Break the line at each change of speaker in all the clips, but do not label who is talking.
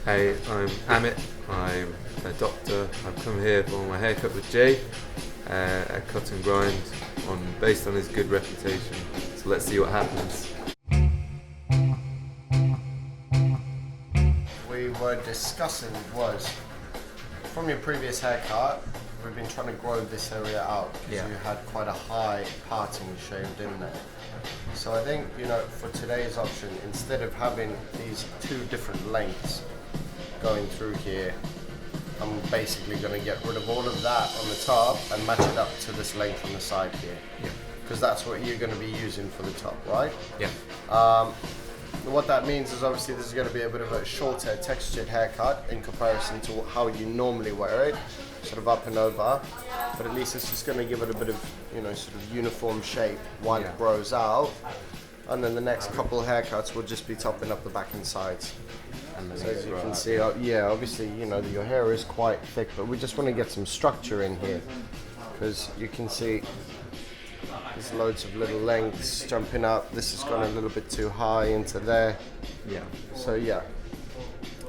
Hey, I'm Amit. I'm a doctor. I've come here for my haircut with Jay at Cut and Grind, based on his good reputation. So let's see what happens.
We were discussing was from your previous haircut, we've been trying to grow this area out because you had quite a high parting shaved in there. So I think, you know, for today's option, instead of having these two different lengths going through here, I'm basically going to get rid of all of that on the top and match it up to this length on the side here.
Yeah.
Because that's what you're going to be using for the top, right?
Yeah.
What that means is obviously this is going to be a bit of a shorter textured haircut in comparison to how you normally wear it, sort of up and over, but at least it's just going to give it a bit of, you know, sort of uniform shape while it grows out, and then the next couple haircuts will just be topping up the back and sides. And so as you can see, obviously, you know, your hair is quite thick, but we just want to get some structure in here, because you can see there's loads of little lengths jumping up. This has gone a little bit too high into there.
Yeah.
So yeah.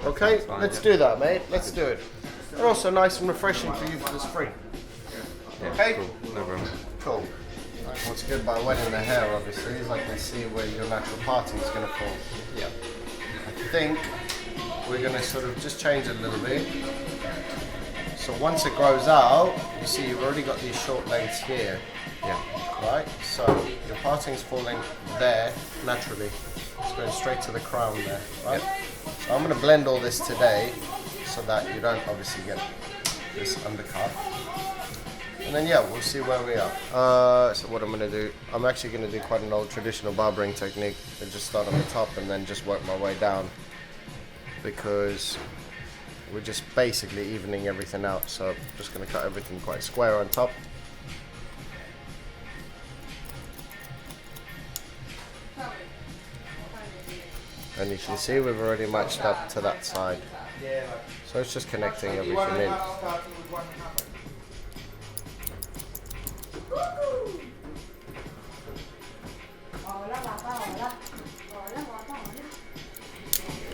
Okay, let's do that, mate. Let's do it. And also nice and refreshing for you for the spring.
Yeah,
Okay?
cool. No problem.
Cool. What's good by wetting the hair, obviously, is I can see where your natural parting is going to fall.
Yeah.
I think we're going to sort of just change it a little bit. So once it grows out, you see you've already got these short lengths here.
Yeah.
Right? So your parting's falling there naturally. It's going straight to the crown there, right?
Yep.
So I'm going to blend all this today so that you don't obviously get this undercut. And then we'll see where we are. So what I'm going to do, I'm actually going to do quite an old traditional barbering technique. I just start on the top and then just work my way down, because we're just basically evening everything out. So I'm just going to cut everything quite square on top. And you can see we've already matched up to that side. So it's just connecting everything in.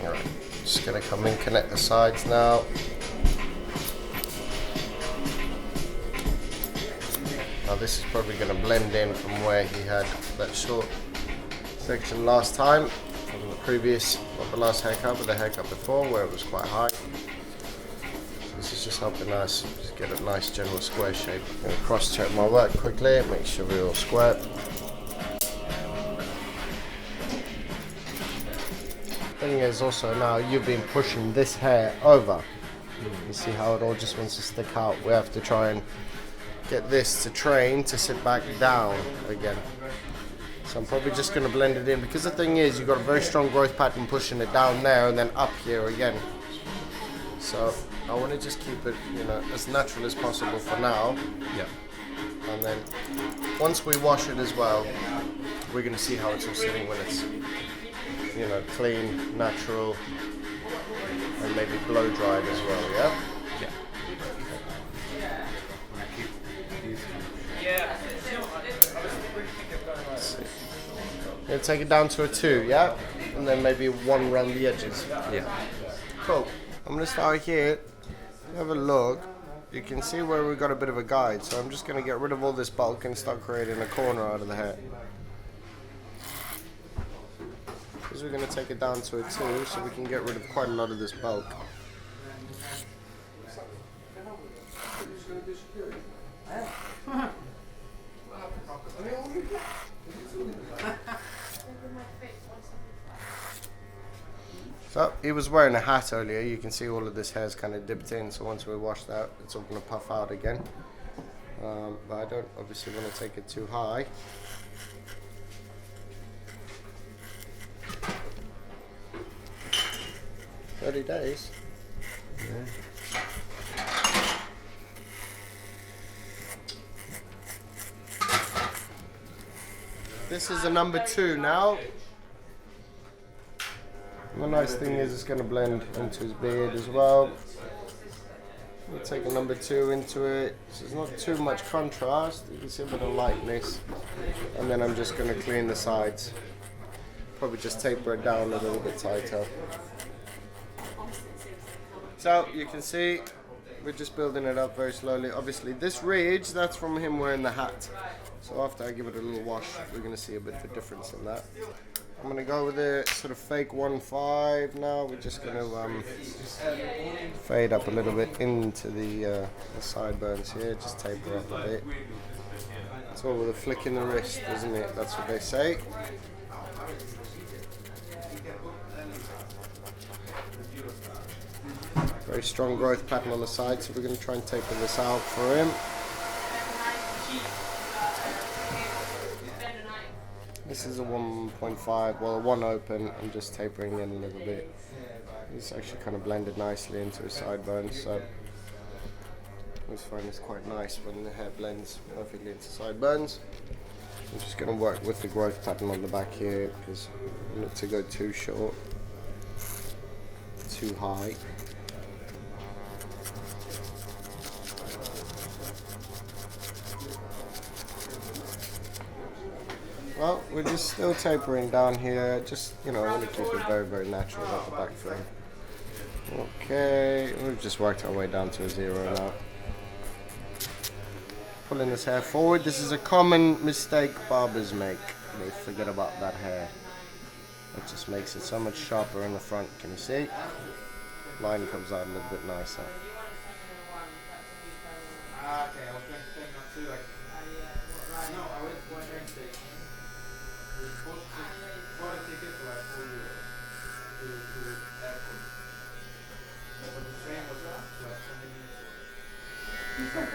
Alright, just going to come in, connect the sides now. Now this is probably going to blend in from where he had that short section last time, from the previous, not the last haircut, but the haircut before, where it was quite high. So this is just helping us just get a nice general square shape. I'm going to cross check my work quickly, make sure we're all square. Thing is also, now you've been pushing this hair over. You see how it all just wants to stick out. We have to try and get this to train to sit back down again. So I'm probably just going to blend it in, because the thing is, you've got a very strong growth pattern pushing it down there and then up here again. So I want to just keep it, you know, as natural as possible for now.
Yeah.
And then once we wash it as well, we're going to see how it's all sitting when it's, you know, clean, natural, and maybe blow dried as well, yeah?
Yeah.
Gonna take it down to a 2, yeah? And then maybe 1 around the edges.
Yeah.
Cool. I'm gonna start here. Have a look. You can see where we've got a bit of a guide, so I'm just gonna get rid of all this bulk and start creating a corner out of the hair. Because we're gonna take it down to a 2, so we can get rid of quite a lot of this bulk. So he was wearing a hat earlier. You can see all of this hair's kind of dipped in, so once we wash that, it's all going to puff out again. But I don't obviously want to take it too high. "30 days? Yeah. This is a number 2 now. The nice thing is it's going to blend into his beard as well. We'll take a number 2 into it. So there's not too much contrast. You can see a bit of lightness. And then I'm just going to clean the sides. Probably just taper it down a little bit tighter. So you can see we're just building it up very slowly. Obviously this ridge, that's from him wearing the hat. So after I give it a little wash, we're going to see a bit of a difference in that. I'm going to go with a sort of fake 1.5 now. We're just going to fade up a little bit into the sideburns here, just taper up a bit. It's all with a flick in the wrist, isn't it? That's what they say. Very strong growth pattern on the side, so we're going to try and taper this out for him. This is a 1.5, well, a 1 open. I'm just tapering in a little bit. It's actually kind of blended nicely into his sideburns, so I always find this quite nice when the hair blends perfectly into sideburns. I'm just going to work with the growth pattern on the back here because not to go too short, too high. Well, we're just still tapering down here, just, you know, I want to keep it very, very natural at the back frame. Okay, we've just worked our way down to a 0 now. Pulling this hair forward, this is a common mistake barbers make. They forget about that hair. It just makes it so much sharper in the front, can you see? Line comes out a little bit nicer.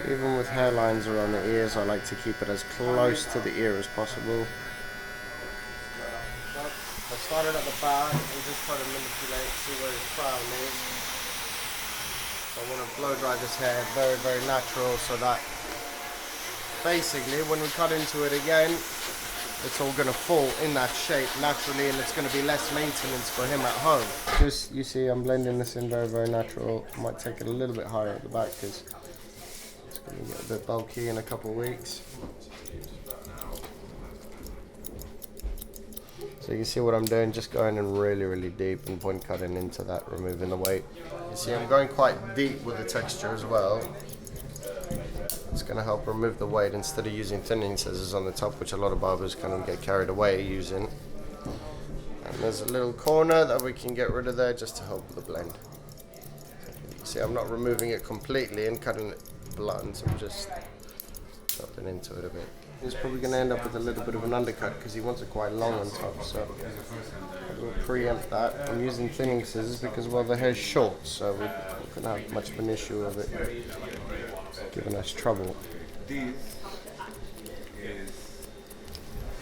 Even with hairlines around the ears, I like to keep it as close to the ear as possible. I started at the back and just try to manipulate, see where his crown is. So I want to blow dry this hair very, very natural so that basically when we cut into it again, it's all going to fall in that shape naturally and it's going to be less maintenance for him at home. Just, you see, I'm blending this in very, very natural. I might take it a little bit higher at the back because it's going to get a bit bulky in a couple of weeks. So you can see what I'm doing, just going in really, really deep and point cutting into that, removing the weight. You see, I'm going quite deep with the texture as well. It's going to help remove the weight instead of using thinning scissors on the top, which a lot of barbers kind of get carried away using. And there's a little corner that we can get rid of there just to help with the blend. You see, I'm not removing it completely and cutting it blunt, I'm just chopping into it a bit. He's probably going to end up with a little bit of an undercut because he wants it quite long on top, so I will preempt that. I'm using thinning scissors because, well, the hair's short, so we're not going to have much of an issue of it giving us trouble.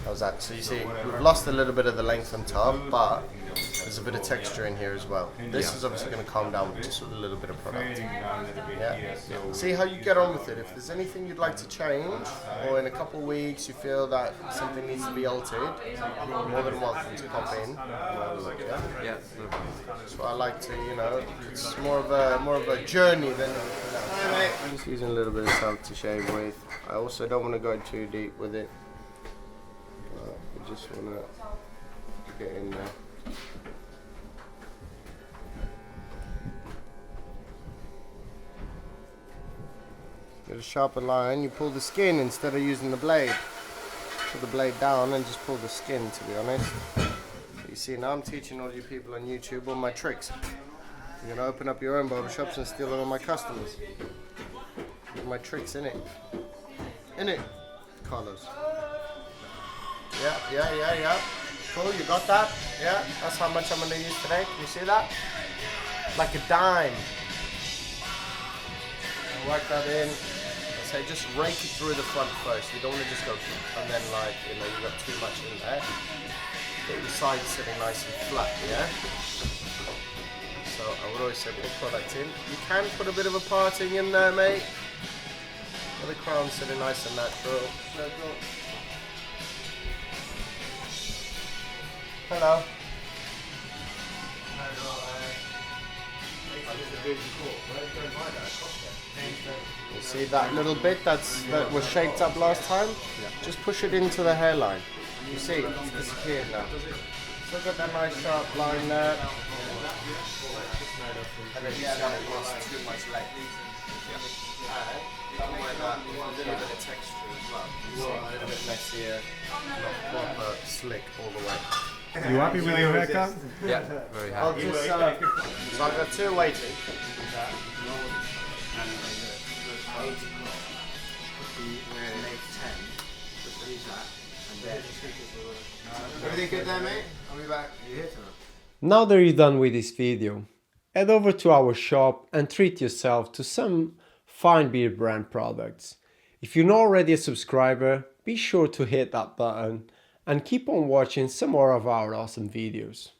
How's that? So you see, we've lost a little bit of the length on top, but there's a bit of texture in here as well. This is obviously going to calm down with just a little bit of product. Yeah. See how you get on with it. If there's anything you'd like to change, or in a couple of weeks you feel that something needs to be altered, you're more than welcome to pop in.
Yeah.
That's what I like to, you know. It's more of a journey than. I'm just using a little bit of soap to shave with. I also don't want to go too deep with it. I just want to get in there. Get a sharper line, you pull the skin instead of using the blade. Put the blade down and just pull the skin, to be honest. So you see, now I'm teaching all you people on YouTube all my tricks. You're going to open up your own barbershops and steal all my customers. All my tricks, innit? Innit, Carlos? Yeah. Cool, you got that? Yeah, that's how much I'm going to use today. Can you see that? Like a dime. I'll work that in. I say just rake it through the front first. You don't want to just go through and then, like, you know, you've got too much in there. Get your sides sitting nice and flat, yeah? So I would always say put product in. You can put a bit of a parting in there, mate. Let the crown sitting nice and natural. Hello. You see that little bit that was shaped up last time? Yeah. Just push it into the hairline. You see, it's disappeared now. Still got that nice sharp line there. and then yeah, that lost too much length. You can wear that with a little bit of texture as well. So a little bit messier, not proper slick all the way.
You happy with your haircut?
Yeah, very
I'll
happy.
just, so I've got two waiting. Everything good there, mate? I'll be back. Are you here tonight?
Now that you're done with this video, head over to our shop and treat yourself to some fine Beardbrand products. If you're not already a subscriber, be sure to hit that button and keep on watching some more of our awesome videos.